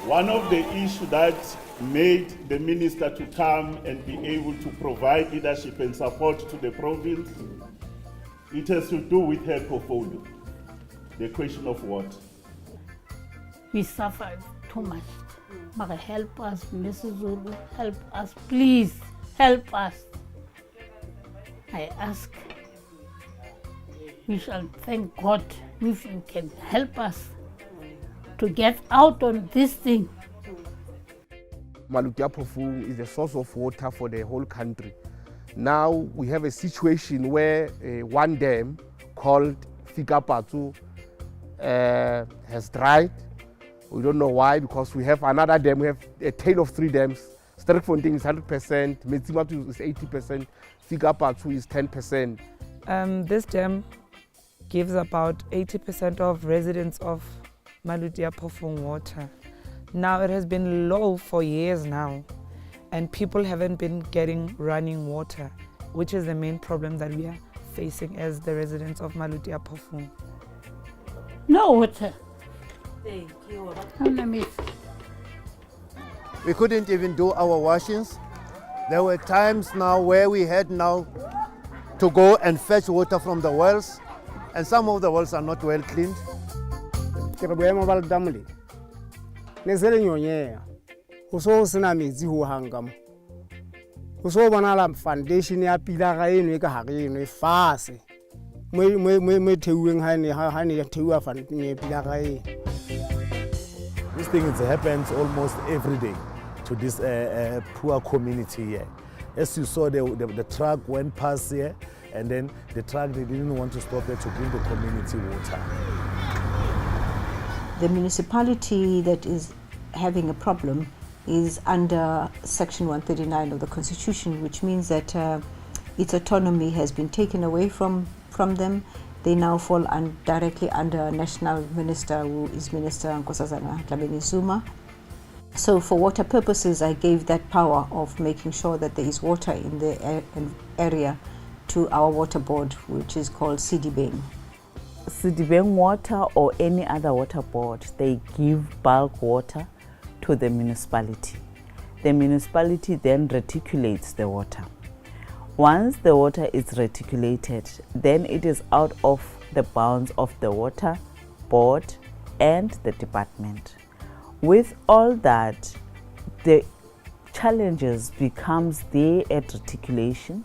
One of the issues that made the minister to come and be able to provide leadership and support to the province, it has to do with her portfolio, the question of water. We suffered too much. But help us, Mrs. Zulu, help us, please, help us. I ask, we shall thank God if you can help us to get out on this thing. Maluti Phofung is the source of water for the whole country. Now we have a situation where one dam called Fikapatsu has dried. We don't know why, because we have another dam. We have a tail of 3 dams. Sterkfontein is 100%, Metsimatu is 80%, Fikapatsu is 10%. This dam gives about 80% of residents of Maluti Phofung water. Now it has been low for years now, and people haven't been getting running water, which is the main problem that we are facing as the residents of Maluti Phofung. No water. Thank you. We couldn't even do our washings. There were times now where we had now to go and fetch water from the wells, and some of the wells are not well cleaned. Foundation ya pila ga eno e ka ha re eno e fase mo theuweng ha ne theua pila ga eno. This thing happens almost every day to this poor community here. As you saw, the truck went past here, and then the truck, they didn't want to stop there to bring the community water. The municipality that is having a problem is under Section 139 of the Constitution, which means that its autonomy has been taken away from them. They now fall directly under a national minister, who is Minister Nkosazana Dlamini-Zuma. So for water purposes, I gave that power of making sure that there is water in the area to our water board, which is called Sidibeng. Sidibeng Water or any other water board, they give bulk water to the municipality. The municipality then reticulates the water. Once the water is reticulated, then it is out of the bounds of the water board and the department. With all that, the challenges becomes there at reticulation,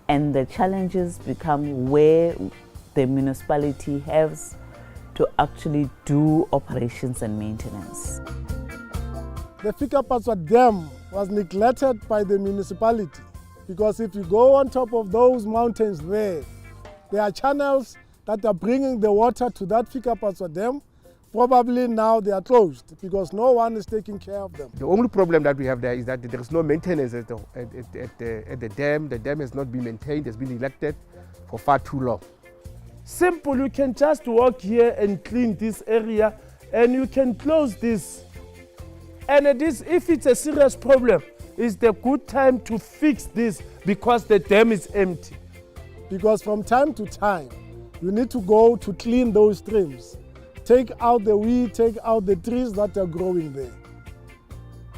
and the challenges become where the municipality has to actually do operations and maintenance. The Fikapatsu Dam was neglected by the municipality, because if you go on top of those mountains there are channels that are bringing the water to that Fikapatsu Dam. Probably now they are closed because no one is taking care of them. The only problem that we have there is that there is no maintenance at the dam. The dam has not been maintained, it's been neglected for far too long. Simple, you can just walk here and clean this area, and you can close this. And if it's a serious problem, it's the good time to fix this because the dam is empty. Because from time to time, you need to go to clean those streams. Take out the weed, take out the trees that are growing there.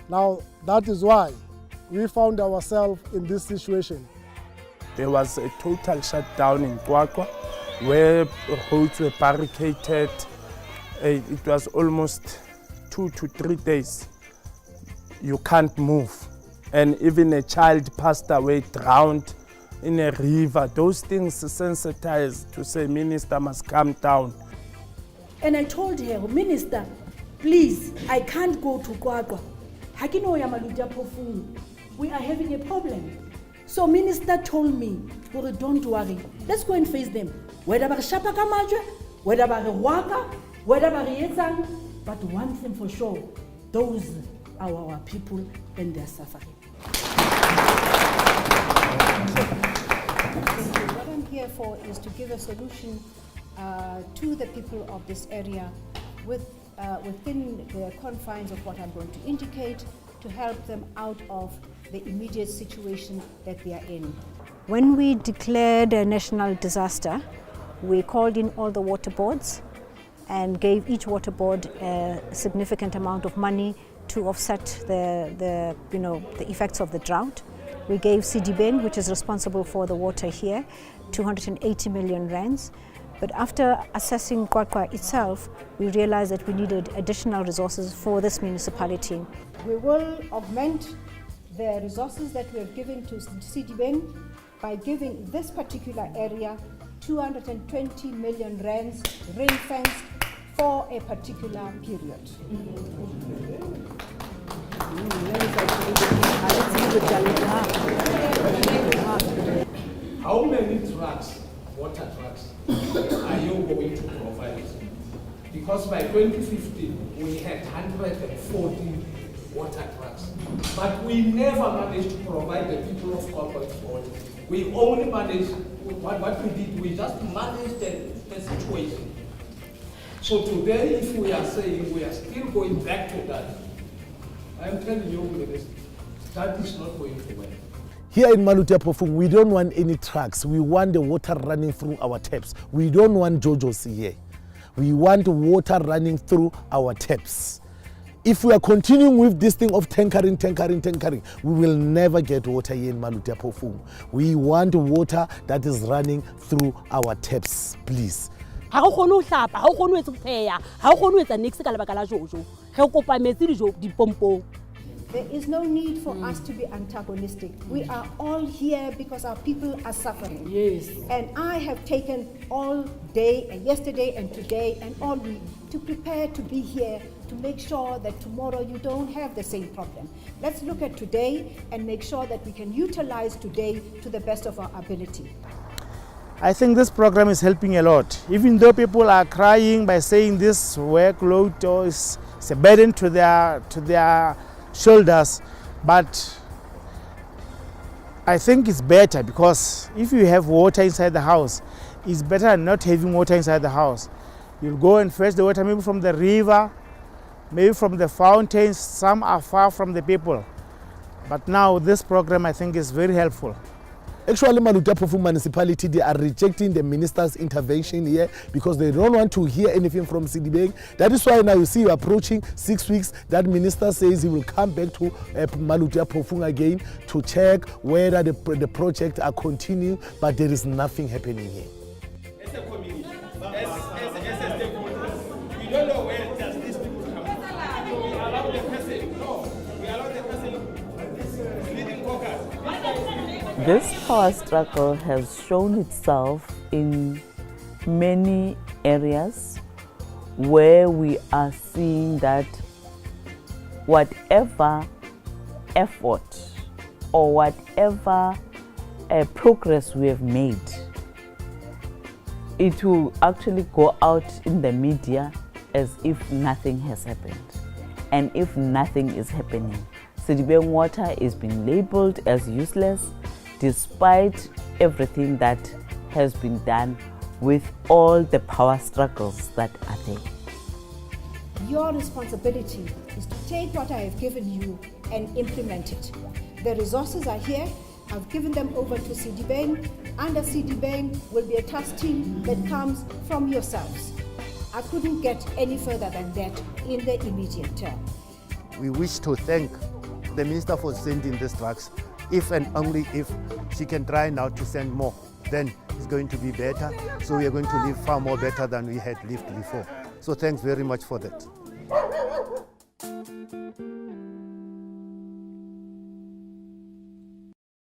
Now, that is why we found ourselves in this situation. There was a total shutdown in Kwakwa, where roads were barricaded. It was almost 2 to 3 days. You can't move. And even a child passed away, drowned in a river. Those things sensitized to say, Minister must come down. And I told her, Minister, please, I can't go to Kwakwa. Hakino ya Maluti Phofung. We are having a problem. So Minister told me, don't worry, let's go and face them. Whether ba shapa ka majwe, whether ba waka, whether ba etsang, but one thing for sure, those are our people and their suffering. What I'm here for is to give a solution to the people of this area within the confines of what I'm going to indicate, to help them out of the immediate situation that they are in. When we declared a national disaster, we called in all the water boards and gave each water board a significant amount of money to offset the effects of the drought. We gave Sidibeng, which is responsible for the water here, 280 million rands. But after assessing Kwakwa itself, we realized that we needed additional resources for this municipality. We will augment the resources that we have given to Sidibeng by giving this particular area 220 million rands ring-fenced for a particular period. How many trucks, water trucks, are you going to provide? Because by 2015, we had 140 water trucks. But we never managed to provide the people of corporate water. We only managed, what we did, we just managed the situation. So today, if we are saying we are still going back to that, I'm telling you, that is not going to work. Here in Maluti Phofung, we don't want any trucks. We want the water running through our taps. We don't want Jojos here. We want water running through our taps. If we are continuing with this thing of tankering, we will never get water here in Maluti Phofung. We want water that is running through our taps, please. Ha go kgone ho hlapa, ha go kgone ho etsa pheya, ha go kgone ho etsa nix ka lebaka la jojo. Re kopa metsi dijo dipompong. There is no need for us to be antagonistic. We are all here because our people are suffering. Yes. And I have taken all day and yesterday and today and all week to prepare to be here to make sure that tomorrow you don't have the same problem. Let's look at today and make sure that we can utilize today to the best of our ability. I think this program is helping a lot. Even though people are crying by saying this workload is a burden to their shoulders, but I think it's better because if you have water inside the house, it's better than not having water inside the house. You'll go and fetch the water maybe from the river, maybe from the fountains. Some are far from the people. But now this program I think is very helpful. Actually, Maluti Phofung municipality, they are rejecting the minister's intervention here because they don't want to hear anything from Sidibeng. That is why now you see you approaching 6 weeks. That minister says he will come back to Maluti Phofung again to check whether the project are continuing, but there is nothing happening here. As a community, as a stakeholder, we don't know where does these people come from. We allow the person, we allow the person leading caucus. This power struggle has shown itself in many areas where we are seeing that whatever effort or whatever progress we have made, it will actually go out in the media as if nothing has happened. And if nothing is happening, Sidibeng water is being labeled as useless despite everything that has been done with all the power struggles that are there. Your responsibility is to take what I have given you and implement it. The resources are here. I've given them over to Sidibeng. Under Sidibeng will be a task team that comes from yourselves. I couldn't get any further than that in the immediate term. We wish to thank the minister for sending these trucks. If and only if she can try now to send more, then it's going to be better. So we are going to live far more better than we had lived before. So thanks very much for that.